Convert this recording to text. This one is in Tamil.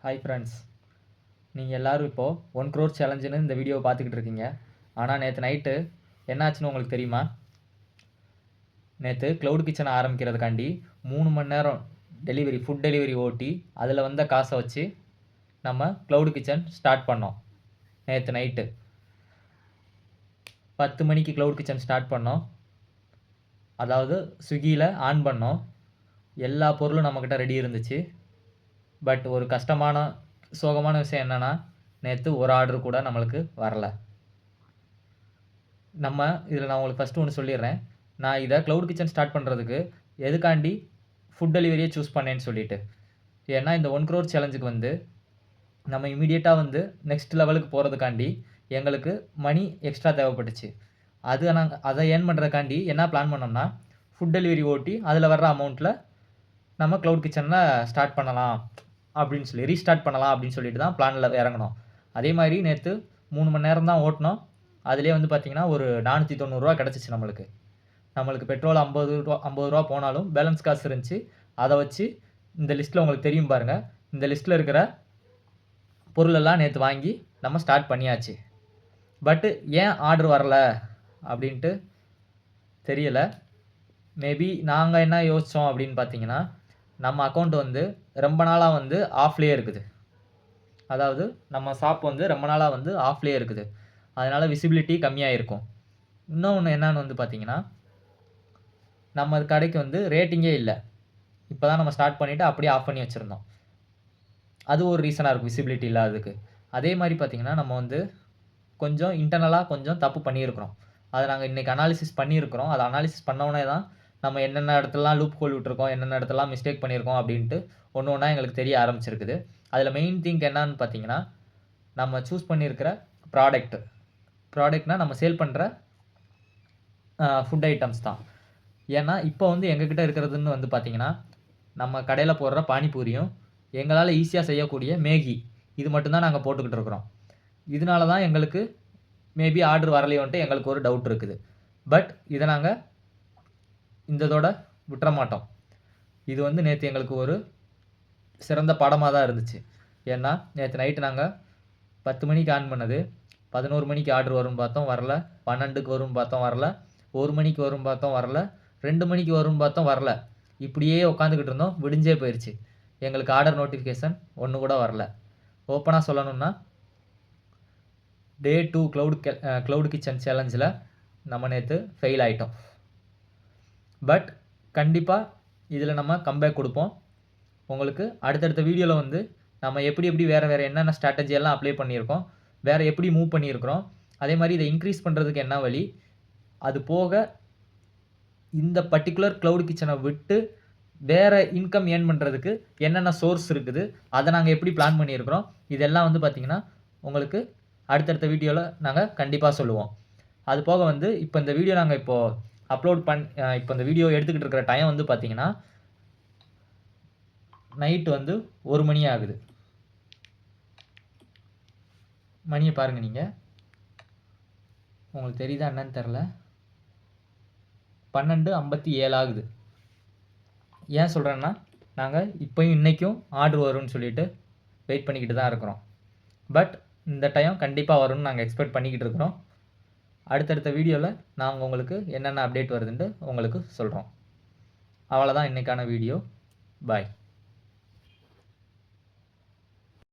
ஹாய் ஃப்ரெண்ட்ஸ், நீங்கள் எல்லோரும் இப்போது 1 crore சேலஞ்சுன்னு இந்த வீடியோவை பார்த்துக்கிட்டு இருக்கீங்க. ஆனால் நேற்று நைட்டு என்ன ஆச்சுன்னு உங்களுக்கு தெரியுமா? நேற்று க்ளவுட் கிச்சன் ஆரம்பிக்கிறதுக்காண்டி 3 மணி நேரம் ஃபுட் டெலிவரி ஓட்டி அதில் வந்த காசை வச்சு நம்ம க்ளவுட் கிச்சன் ஸ்டார்ட் பண்ணோம். நேற்று நைட்டு 10 மணிக்கு க்ளவுட் கிச்சன் ஸ்டார்ட் பண்ணோம். அதாவது ஸ்விக்கியில் ஆன் பண்ணோம். எல்லா பொருளும் நம்மக்கிட்ட ரெடி இருந்துச்சு. பட் ஒரு சோகமான விஷயம் என்னென்னா, நேற்று ஒரு ஆர்டர் கூட நம்மளுக்கு வரல. இதில் நான் உங்களுக்கு ஃபஸ்ட்டு ஒன்று சொல்லிடுறேன். நான் இதை க்ளவுட் கிச்சன் ஸ்டார்ட் பண்ணுறதுக்கு எதுக்காண்டி ஃபுட் டெலிவரியை சூஸ் பண்ணேன்னு சொல்லிட்டு. ஏன்னா இந்த 1 crore சேலஞ்சுக்கு நம்ம இமீடியட்டாக நெக்ஸ்ட் லெவலுக்கு போகிறதுக்காண்டி எங்களுக்கு மணி எக்ஸ்ட்ரா தேவைப்பட்டுச்சு. அதை ஏர்ன் பண்ணுறதுக்காண்டி என்ன பிளான் பண்ணோம்னா, ஃபுட் டெலிவரி ஓட்டி அதில் வர்ற அமௌண்ட்டில் நம்ம க்ளவுட் கிச்சனில் ஸ்டார்ட் பண்ணலாம் அப்படின்னு சொல்லி ரீஸ்டார்ட் பண்ணலாம் அப்படின்னு சொல்லிட்டு தான் பிளானில் இறங்கணும். அதே மாதிரி நேற்று 3 மணி நேரம் தான் ஓட்டினோம். அதிலே பார்த்தீங்கன்னா ஒரு 490 கிடச்சிச்சு நம்மளுக்கு பெட்ரோல் 50 ரூபா போனாலும் பேலன்ஸ் காசு இருந்துச்சு. அதை வச்சு இந்த லிஸ்ட்டில் உங்களுக்கு தெரியும் பாருங்கள், இந்த லிஸ்ட்டில் இருக்கிற பொருளெல்லாம் நேற்று வாங்கி நம்ம ஸ்டார்ட் பண்ணியாச்சு. பட்டு ஏன் ஆர்டர் வரலை அப்படின்ட்டு தெரியலை. மேபி நாங்கள் என்ன யோசித்தோம் அப்படின்னு பார்த்தீங்கன்னா, நம்ம அக்கௌண்ட் ரொம்ப நாளாக ஆஃப்லேயே இருக்குது. அதாவது நம்ம ஷாப் ரொம்ப நாளாக ஆஃப்லேயே இருக்குது. அதனால் விசிபிலிட்டி கம்மியாக இருக்கும். இன்னொன்று என்னன்னு பார்த்தீங்கன்னா, நம்ம கடைக்கு ரேட்டிங்கே இல்லை. இப்போ தான் நம்ம ஸ்டார்ட் பண்ணிவிட்டு அப்படியே ஆஃப் பண்ணி வச்சுருந்தோம். அது ஒரு ரீசனாக இருக்கும் விசிபிலிட்டி இல்லாததுக்கு. அதே மாதிரி பார்த்தீங்கன்னா, நம்ம கொஞ்சம் இன்டர்னலாக கொஞ்சம் தப்பு பண்ணியிருக்கிறோம். அதை நாங்கள் இன்றைக்கி அனாலிசிஸ் பண்ணியிருக்கிறோம். அதை அனாலிசிஸ் பண்ணோடனே தான் நம்ம என்னென்ன இடத்துலலாம் லூப் ஹோல் விட்டுருக்கோம், என்னென்ன இடத்துலலாம் மிஸ்டேக் பண்ணியிருக்கோம் அப்படின்ட்டு ஒன்று ஒன்றா எங்களுக்கு தெரிய ஆரம்பிச்சிருக்குது. அதில் மெயின் திங் என்னன்னு பார்த்தீங்கன்னா, நம்ம சூஸ் பண்ணியிருக்கிற ப்ராடக்ட்னால் நம்ம சேல் பண்ணுற ஃபுட் ஐட்டம்ஸ் தான். ஏன்னா இப்போ எங்ககிட்ட இருக்கிறதுன்னு பார்த்தீங்கன்னா, நம்ம கடையில் போடுற பானிபூரியும் எங்களால் ஈஸியாக செய்யக்கூடிய மேகி இது மட்டும்தான் நாங்கள் போட்டுக்கிட்டு இருக்கிறோம். இதனால தான் எங்களுக்கு மேபி ஆர்டர் வரலையோன்ட்டு எங்களுக்கு ஒரு டவுட் இருக்குது. பட் இதை நாங்கள் இதோட விட்டுற மாட்டோம். இது நேற்று எங்களுக்கு ஒரு சிறந்த பாடமாக தான் இருந்துச்சு. ஏன்னா நேற்று நைட்டு நாங்கள் 10 மணிக்கு ஆன் பண்ணது, 11 மணிக்கு ஆர்டர் வரும்னு பார்த்தோம் வரல, 12க்கு வரும்னு பார்த்தோம் வரல, 1 மணிக்கு வரும்னு பார்த்தோம் வரல, 2 மணிக்கு வரும்னு பார்த்தோம் வரல. இப்படியே உட்காந்துக்கிட்டு இருந்தோம். விடிஞ்சே போயிடுச்சு. எங்களுக்கு ஆர்டர் நோட்டிஃபிகேஷன் ஒன்று கூட வரல. ஓப்பனாக சொல்லணும்னா, Day 2 க்ளவுட் கிச்சன் சேலஞ்சில் நம்ம நேற்று ஃபெயில் ஆகிட்டோம். பட் கண்டிப்பாக இதில் நம்ம கம்பேக் கொடுப்போம். உங்களுக்கு அடுத்தடுத்த வீடியோவில் நம்ம எப்படி வேறு என்னென்ன ஸ்ட்ராட்டஜி எல்லாம் அப்ளை பண்ணியிருக்கோம், வேறு எப்படி மூவ் பண்ணியிருக்கிறோம், அதே மாதிரி இதை இன்க்ரீஸ் பண்ணுறதுக்கு என்ன வழி, அது போக இந்த பர்டிகுலர் க்ளவுட் கிச்சனை விட்டு வேறு இன்கம் ஏர்ன் பண்ணுறதுக்கு என்னென்ன சோர்ஸ் இருக்குது, அதை நாங்கள் எப்படி பிளான் பண்ணியிருக்கிறோம், இதெல்லாம் பார்த்திங்கன்னா உங்களுக்கு அடுத்தடுத்த வீடியோவில் நாங்கள் கண்டிப்பாக சொல்லுவோம். அது போக இப்போ இந்த வீடியோ நாங்கள் இப்போ இந்த வீடியோ எடுத்துக்கிட்டு இருக்கிற டைம் பார்த்தீங்கன்னா நைட்டு 1 மணி ஆகுது. மணியை பாருங்கள், நீங்கள் உங்களுக்கு தெரியுதா என்னன்னு தெரில, 12:57 ஆகுது. ஏன் சொல்கிறேன்னா, நாங்கள் இப்போயும் இன்றைக்கும் ஆர்டர் வரும்னு சொல்லிட்டு வெயிட் பண்ணிக்கிட்டு தான் இருக்கிறோம். பட் இந்த டைம் கண்டிப்பாக வரும்னு நாங்கள் எக்ஸ்பெக்ட் பண்ணிக்கிட்டு இருக்கிறோம். அடுத்தடுத்த வீடியோவில் நாங்கள் உங்களுக்கு என்னென்ன அப்டேட் வருதுன்ட்டு உங்களுக்கு சொல்கிறோம். அவ்வளோதான் இன்றைக்கான வீடியோ. பாய்.